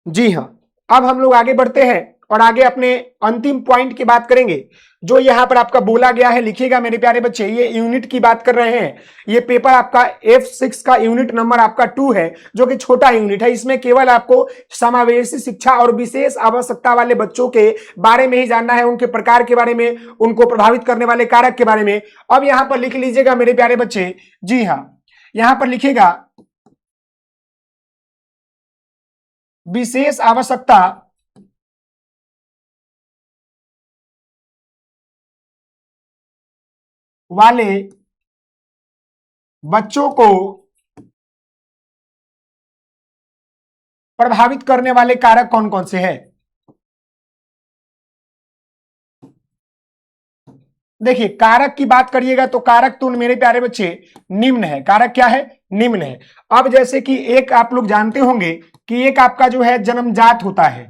जी हाँ, अब हम लोग आगे बढ़ते हैं और आगे अपने अंतिम पॉइंट की बात करेंगे। जो यहां पर आपका बोला गया है लिखिएगा मेरे प्यारे बच्चे, ये यूनिट की बात कर रहे हैं। ये पेपर आपका F6 का यूनिट नंबर आपका 2 है, जो कि छोटा यूनिट है। इसमें केवल आपको समावेशी शिक्षा और विशेष आवश्यकता वाले बच्चों के बारे में ही जानना है, उनके प्रकार के बारे में, उनको प्रभावित करने वाले कारक के बारे में। अब यहां पर लिख लीजिएगा मेरे प्यारे बच्चे। जी हाँ, यहां पर लिखिएगा विशेष आवश्यकता वाले बच्चों को प्रभावित करने वाले कारक कौन कौन से हैं। देखिए, कारक की बात करिएगा तो कारक तो मेरे प्यारे बच्चे निम्न है। कारक क्या है, निम्न है। अब जैसे कि एक आप लोग जानते होंगे कि एक आपका जो है जन्मजात होता है,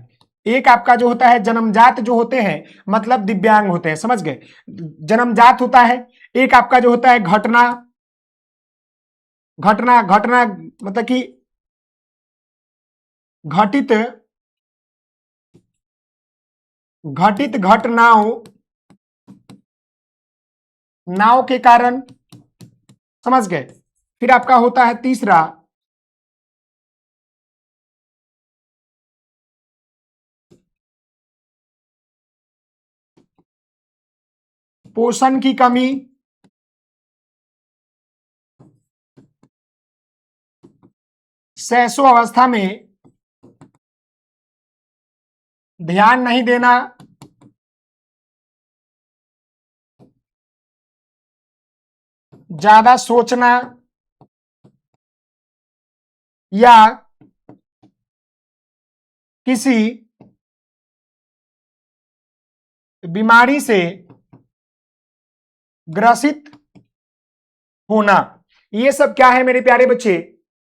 एक आपका जो होता है जन्मजात जो होते हैं मतलब दिव्यांग होते हैं, समझ गए, जन्मजात होता है। एक आपका जो होता है घटना घटना घटना मतलब कि घटित घटित घटनाओं नाव के कारण, समझ गए। फिर आपका होता है तीसरा पोषण की कमी, शैशव अवस्था में ध्यान नहीं देना, ज्यादा सोचना, या किसी बीमारी से ग्रसित होना। ये सब क्या है मेरे प्यारे बच्चे,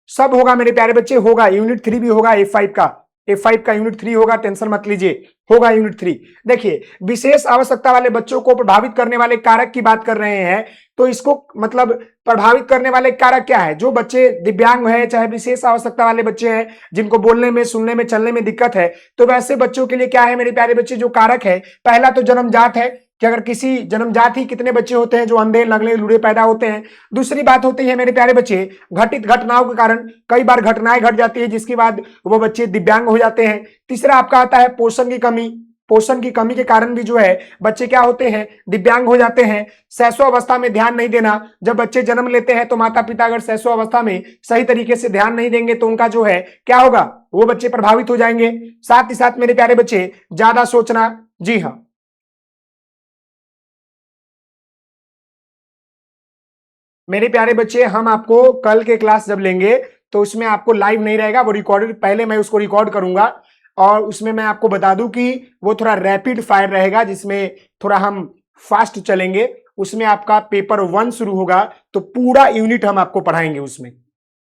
सब होगा मेरे प्यारे बच्चे, होगा यूनिट 3 भी होगा F5 का, F5 का यूनिट 3 होगा, टेंशन मत लीजिए, होगा यूनिट 3। देखिए, विशेष आवश्यकता वाले बच्चों को प्रभावित करने वाले कारक की बात कर रहे हैं, तो इसको मतलब प्रभावित करने वाले कारक क्या है। जो बच्चे दिव्यांग है, चाहे विशेष आवश्यकता वाले बच्चे हैं, जिनको बोलने में, सुनने में, चलने में दिक्कत है, तो वैसे बच्चों के लिए क्या है मेरे प्यारे बच्चे, जो कारक है, पहला तो जन्मजात है कि अगर किसी जन्मजात ही कितने बच्चे होते हैं जो अंधे, लंगड़े, लूढ़े पैदा होते हैं। दूसरी बात होती है मेरे प्यारे बच्चे, घटित घटनाओं के कारण कई बार घटनाएं घट जाती है जिसके बाद वो बच्चे दिव्यांग हो जाते हैं। तीसरा आपका आता है पोषण की कमी, पोषण की कमी के कारण भी जो है बच्चे क्या होते हैं, दिव्यांग हो जाते हैं। शैशव अवस्था में ध्यान नहीं देना, जब बच्चे जन्म लेते हैं तो माता पिता अगर शैशव अवस्था में सही तरीके से ध्यान नहीं देंगे तो उनका जो है क्या होगा, वो बच्चे प्रभावित हो जाएंगे। साथ ही साथ मेरे प्यारे बच्चे ज्यादा सोचना। जी हाँ, मेरे प्यारे बच्चे हम आपको कल के क्लास जब लेंगे तो उसमें आपको लाइव नहीं रहेगा, वो रिकॉर्डेड, पहले मैं उसको रिकॉर्ड करूंगा और उसमें मैं आपको बता दूं कि वो थोड़ा रैपिड फायर रहेगा, जिसमें थोड़ा हम फास्ट चलेंगे। उसमें आपका पेपर 1 शुरू होगा तो पूरा यूनिट हम आपको पढ़ाएंगे, उसमें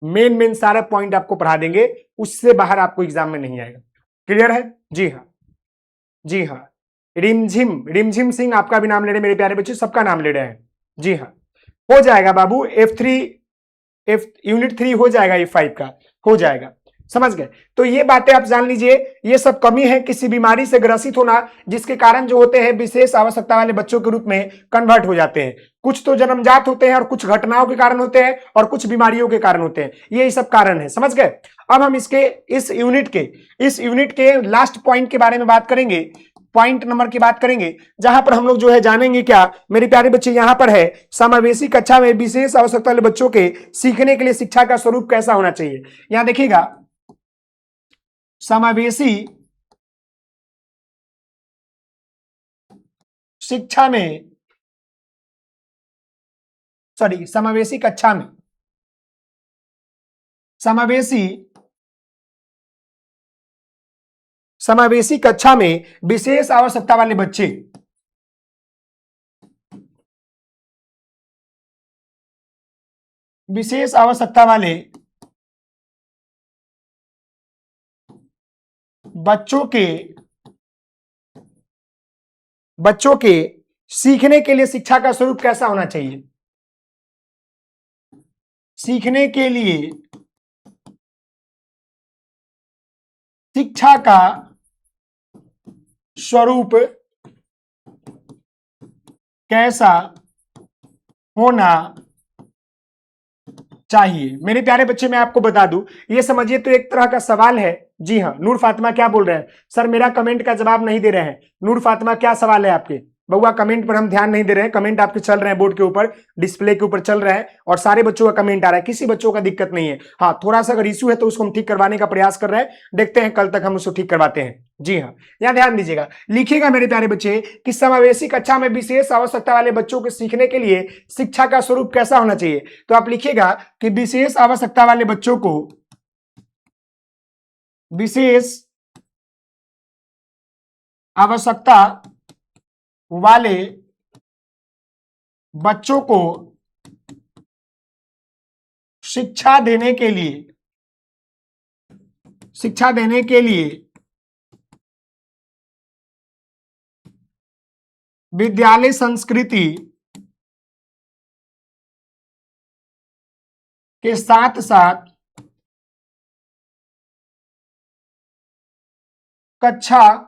मेन मेन सारा पॉइंट आपको पढ़ा देंगे, उससे बाहर आपको एग्जाम में नहीं आएगा। क्लियर है? जी हाँ, जी हाँ। रिमझिम, रिमझिम सिंह आपका भी नाम ले रहे हैं मेरे प्यारे बच्चे, सबका नाम ले रहे हैं। जी हाँ, हो जाएगा बाबू, F3 यूनिट 3 हो जाएगा, F5 का हो जाएगा, समझ गए? तो ये बातें आप जान लीजिए, ये सब कमी है किसी बीमारी से ग्रसित होना, जिसके कारण जो होते हैं विशेष आवश्यकता वाले बच्चों के रूप में कन्वर्ट हो जाते हैं। कुछ तो जन्मजात होते हैं और कुछ घटनाओं के कारण होते हैं और कुछ बीमारियों के कारण होते हैं, यही सब कारण है, समझ गए? अब हम इसके इस यूनिट के लास्ट पॉइंट के बारे में बात करेंगे, पॉइंट नंबर की बात करेंगे, जहां पर हम लोग जो है जानेंगे क्या मेरे प्यारे बच्चे, यहां पर है समावेशी कक्षा में विशेष आवश्यकता वाले बच्चों के सीखने के लिए शिक्षा का स्वरूप कैसा होना चाहिए। यहां देखिएगा, समावेशी शिक्षा में, सॉरी समावेशी कक्षा में, समावेशी कक्षा में विशेष आवश्यकता वाले बच्चे, विशेष आवश्यकता वाले बच्चों के सीखने के लिए शिक्षा का स्वरूप कैसा होना चाहिए। सीखने के लिए शिक्षा का स्वरूप कैसा होना चाहिए। मेरे प्यारे बच्चे, मैं आपको बता दूं, ये समझिए तो एक तरह का सवाल है। जी हाँ, नूर फातिमा क्या बोल रहे हैं? सर मेरा कमेंट का जवाब नहीं दे रहे हैं। नूर फातिमा क्या सवाल है आपके? बउआ कमेंट पर हम ध्यान नहीं दे रहे हैं, कमेंट आपके चल रहे हैं, बोर्ड के ऊपर डिस्प्ले के ऊपर चल रहे हैं और सारे बच्चों का कमेंट आ रहा है, किसी बच्चों का दिक्कत नहीं है। हाँ, थोड़ा सा अगर इश्यू है तो उसको हम ठीक करवाने का प्रयास कर रहे हैं, देखते हैं कल तक हम उसको ठीक करवाते हैं। जी हाँ, यहाँ ध्यान दीजिएगा, लिखिएगा मेरे प्यारे बच्चे कि समावेशी कक्षा में विशेष आवश्यकता वाले बच्चों के सीखने के लिए शिक्षा का स्वरूप कैसा होना चाहिए। तो आप लिखिएगा कि विशेष आवश्यकता वाले बच्चों को, विशेष आवश्यकता वाले बच्चों को शिक्षा देने के लिए विद्यालय संस्कृति के साथ साथ कक्षा,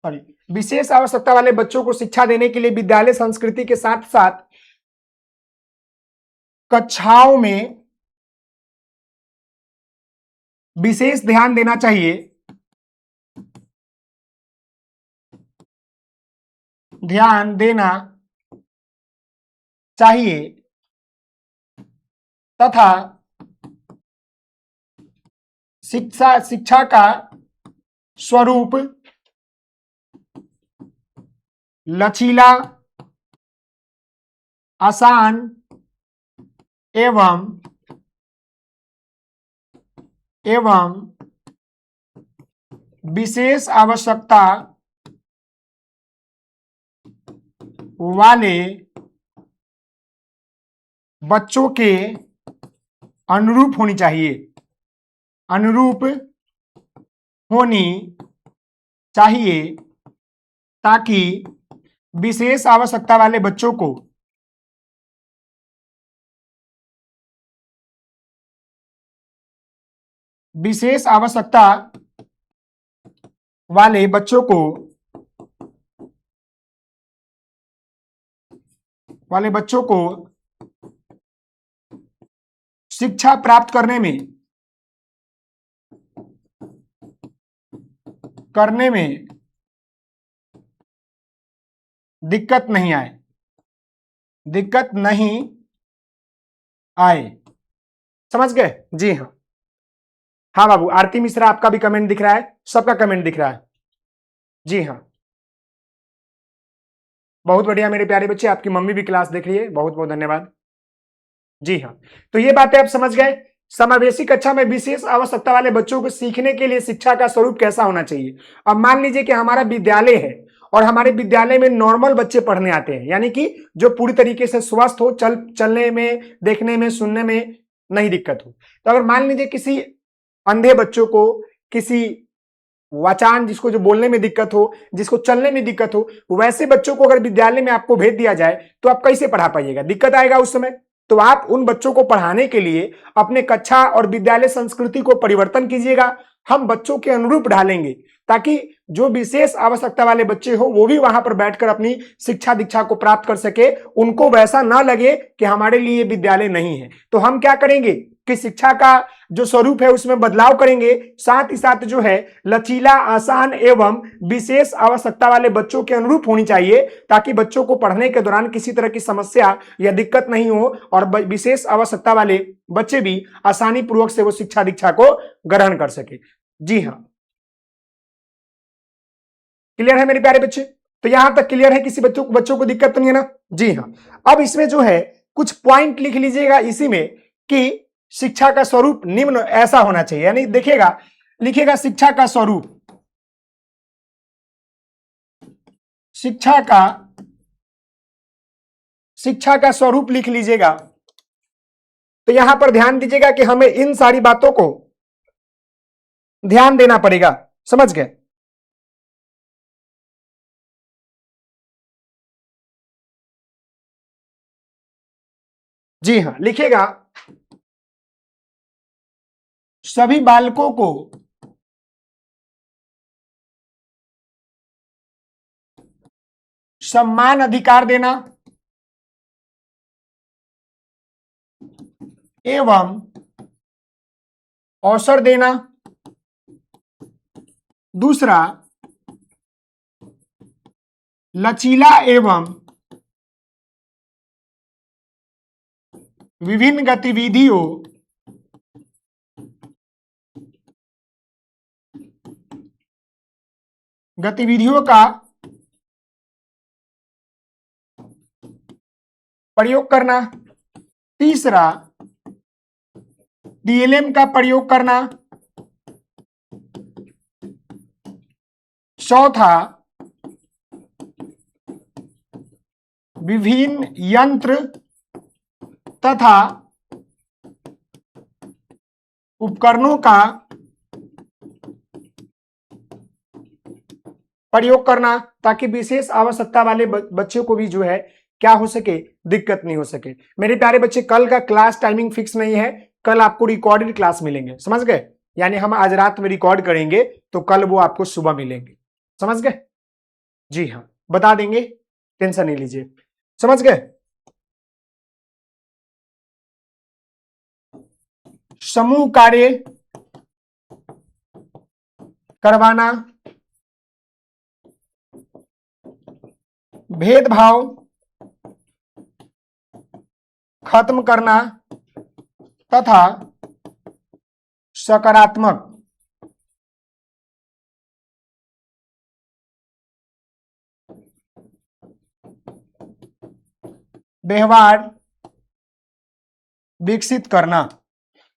सॉरी, विशेष आवश्यकता वाले बच्चों को शिक्षा देने के लिए विद्यालय संस्कृति के साथ साथ कक्षाओं में विशेष ध्यान देना चाहिए, ध्यान देना चाहिए तथा शिक्षा का स्वरूप लचीला, आसान एवं विशेष आवश्यकता वाले बच्चों के अनुरूप होनी चाहिए, अनुरूप होनी चाहिए, ताकि विशेष आवश्यकता वाले बच्चों को विशेष आवश्यकता वाले बच्चों को शिक्षा प्राप्त करने में दिक्कत नहीं आए, समझ गए? जी हाँ, हाँ बाबू, आरती मिश्रा आपका भी कमेंट दिख रहा है, सबका कमेंट दिख रहा है। जी हाँ, बहुत बढ़िया मेरे प्यारे बच्चे, आपकी मम्मी भी क्लास देख रही है, बहुत बहुत धन्यवाद। जी हाँ, तो ये बातें आप समझ गए। समावेशी कक्षा में विशेष आवश्यकता वाले बच्चों को सीखने के लिए शिक्षा का स्वरूप कैसा होना चाहिए। अब मान लीजिए कि हमारा विद्यालय है और हमारे विद्यालय में नॉर्मल बच्चे पढ़ने आते हैं, यानी कि जो पूरी तरीके से स्वस्थ हो, चलने में, देखने में, सुनने में नहीं दिक्कत हो। तो अगर मान लीजिए किसी अंधे बच्चों को, किसी वाचान जिसको जो बोलने में दिक्कत हो, जिसको चलने में दिक्कत हो, वैसे बच्चों को अगर विद्यालय में आपको भेज दिया जाए तो आप कैसे पढ़ा पाइएगा, दिक्कत आएगा उस समय। तो आप उन बच्चों को पढ़ाने के लिए अपने कक्षा और विद्यालय संस्कृति को परिवर्तन कीजिएगा। हम बच्चों के अनुरूप ढालेंगे ताकि जो विशेष आवश्यकता वाले बच्चे हो वो भी वहां पर बैठकर अपनी शिक्षा दीक्षा को प्राप्त कर सके, उनको वैसा ना लगे कि हमारे लिए विद्यालय नहीं है। तो हम क्या करेंगे कि शिक्षा का जो स्वरूप है उसमें बदलाव करेंगे, साथ ही साथ जो है लचीला, आसान एवं विशेष आवश्यकता वाले बच्चों के अनुरूप होनी चाहिए, ताकि बच्चों को पढ़ने के दौरान किसी तरह की समस्या या दिक्कत नहीं हो और विशेष आवश्यकता वाले बच्चे भी आसानी पूर्वक से वो शिक्षा दीक्षा को ग्रहण कर सके। जी हाँ, क्लियर है मेरे प्यारे बच्चे? तो यहां तक क्लियर है, किसी बच्चों को दिक्कत तो नहीं है ना? जी हाँ। अब इसमें जो है कुछ पॉइंट लिख लीजिएगा इसी में कि शिक्षा का स्वरूप निम्न ऐसा होना चाहिए, यानी देखिएगा, लिखिएगा शिक्षा का स्वरूप, शिक्षा का स्वरूप लिख लीजिएगा। तो यहां पर ध्यान दीजिएगा कि हमें इन सारी बातों को ध्यान देना पड़ेगा, समझ गए? जी हां, लिखिएगा सभी बालकों को सम्मान अधिकार देना एवं अवसर देना। दूसरा, लचीला एवं विभिन्न गतिविधियों का प्रयोग करना। तीसरा, डीएलएम का प्रयोग करना। चौथा, विभिन्न यंत्र तथा उपकरणों का प्रयोग करना, ताकि विशेष आवश्यकता वाले बच्चों को भी जो है क्या हो सके, दिक्कत नहीं हो सके। मेरे प्यारे बच्चे, कल का क्लास टाइमिंग फिक्स नहीं है, कल आपको रिकॉर्डेड क्लास मिलेंगे, समझ गए? यानी हम आज रात में रिकॉर्ड करेंगे तो कल वो आपको सुबह मिलेंगे, समझ गए? जी हाँ, बता देंगे, टेंशन नहीं लीजिए, समझ गए? समूह कार्य करवाना, भेदभाव खत्म करना तथा सकारात्मक व्यवहार विकसित करना।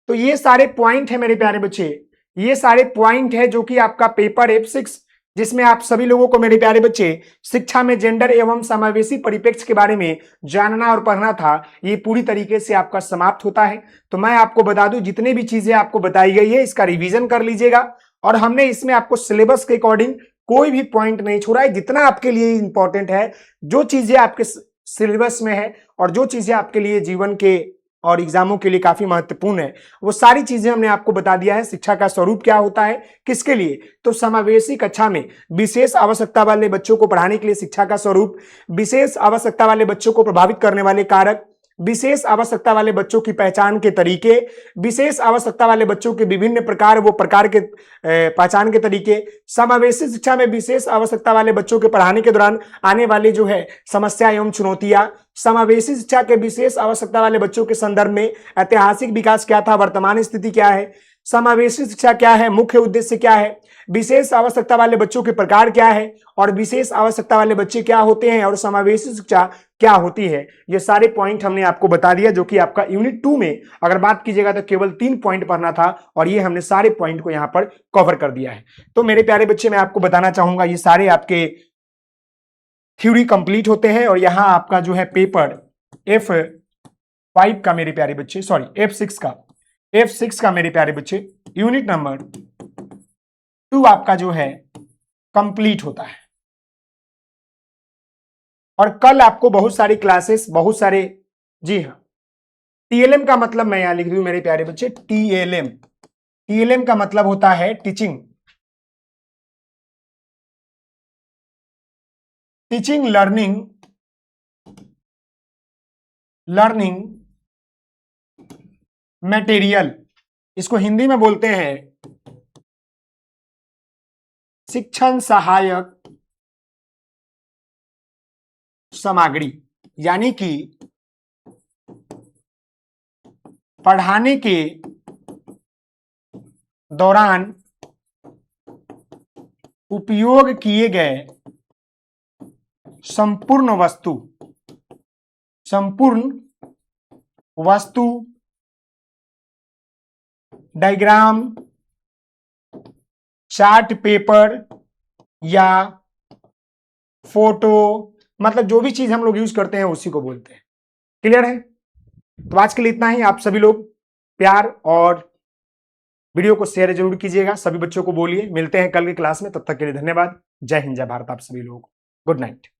तो ये सारे पॉइंट है मेरे प्यारे बच्चे, ये सारे पॉइंट है जो कि आपका पेपर F6, जिसमें आप सभी लोगों को मेरे प्यारे बच्चे शिक्षा में जेंडर एवं समावेशी परिप्रेक्ष्य के बारे में जानना और पढ़ना था, ये पूरी तरीके से आपका समाप्त होता है। तो मैं आपको बता दूं, जितने भी चीजें आपको बताई गई है इसका रिवीजन कर लीजिएगा, और हमने इसमें आपको सिलेबस के अकॉर्डिंग कोई भी पॉइंट नहीं छोड़ा है। जितना आपके लिए इंपॉर्टेंट है, जो चीजें आपके सिलेबस में है और जो चीजें आपके लिए जीवन के और एग्जामों के लिए काफी महत्वपूर्ण है, वो सारी चीजें हमने आपको बता दिया है। शिक्षा का स्वरूप क्या होता है, किसके लिए, तो समावेशी कक्षा में विशेष आवश्यकता वाले बच्चों को पढ़ाने के लिए शिक्षा का स्वरूप, विशेष आवश्यकता वाले बच्चों को प्रभावित करने वाले कारक, विशेष आवश्यकता वाले बच्चों की पहचान के तरीके, विशेष आवश्यकता वाले बच्चों के विभिन्न प्रकार, वो प्रकार के पहचान के तरीके, समावेशी शिक्षा में विशेष आवश्यकता वाले बच्चों के पढ़ाने के दौरान आने वाली जो है समस्या एवं चुनौतियां, समावेशी शिक्षा के विशेष आवश्यकता वाले बच्चों के संदर्भ में ऐतिहासिक विकास क्या था, वर्तमान स्थिति क्या है, समावेशी शिक्षा क्या है, मुख्य उद्देश्य क्या है, विशेष आवश्यकता वाले बच्चों के प्रकार क्या है, और विशेष आवश्यकता वाले बच्चे क्या होते हैं, और समावेशी शिक्षा क्या होती है। ये सारे पॉइंट हमने आपको बता दिया, जो कि आपका यूनिट 2 में अगर बात कीजिएगा तो केवल 3 पॉइंट पढ़ना था, और ये हमने सारे पॉइंट को यहां पर कवर कर दिया है। तो मेरे प्यारे बच्चे, मैं आपको बताना चाहूंगा ये सारे आपके थ्योरी कंप्लीट होते हैं, और यहां आपका जो है पेपर F5 का मेरे प्यारे बच्चे, सॉरी F6 का मेरे प्यारे बच्चे यूनिट नंबर 2 आपका जो है कंप्लीट होता है। और कल आपको बहुत सारी क्लासेस, बहुत सारे, जी हाँ, TLM का मतलब मैं यहां लिख दूं मेरे प्यारे बच्चे, TLM का मतलब होता है टीचिंग लर्निंग मटेरियल, इसको हिंदी में बोलते हैं शिक्षण सहायक सामग्री। यानी कि पढ़ाने के दौरान उपयोग किए गए संपूर्ण वस्तु डायग्राम, चार्ट पेपर या फोटो, मतलब जो भी चीज हम लोग यूज करते हैं उसी को बोलते हैं। क्लियर है? तो आज के लिए इतना ही। आप सभी लोग प्यार और वीडियो को शेयर जरूर कीजिएगा, सभी बच्चों को बोलिए। मिलते हैं कल की क्लास में, तब तक के लिए धन्यवाद। जय हिंद, जय भारत आप सभी लोगों को। Good night.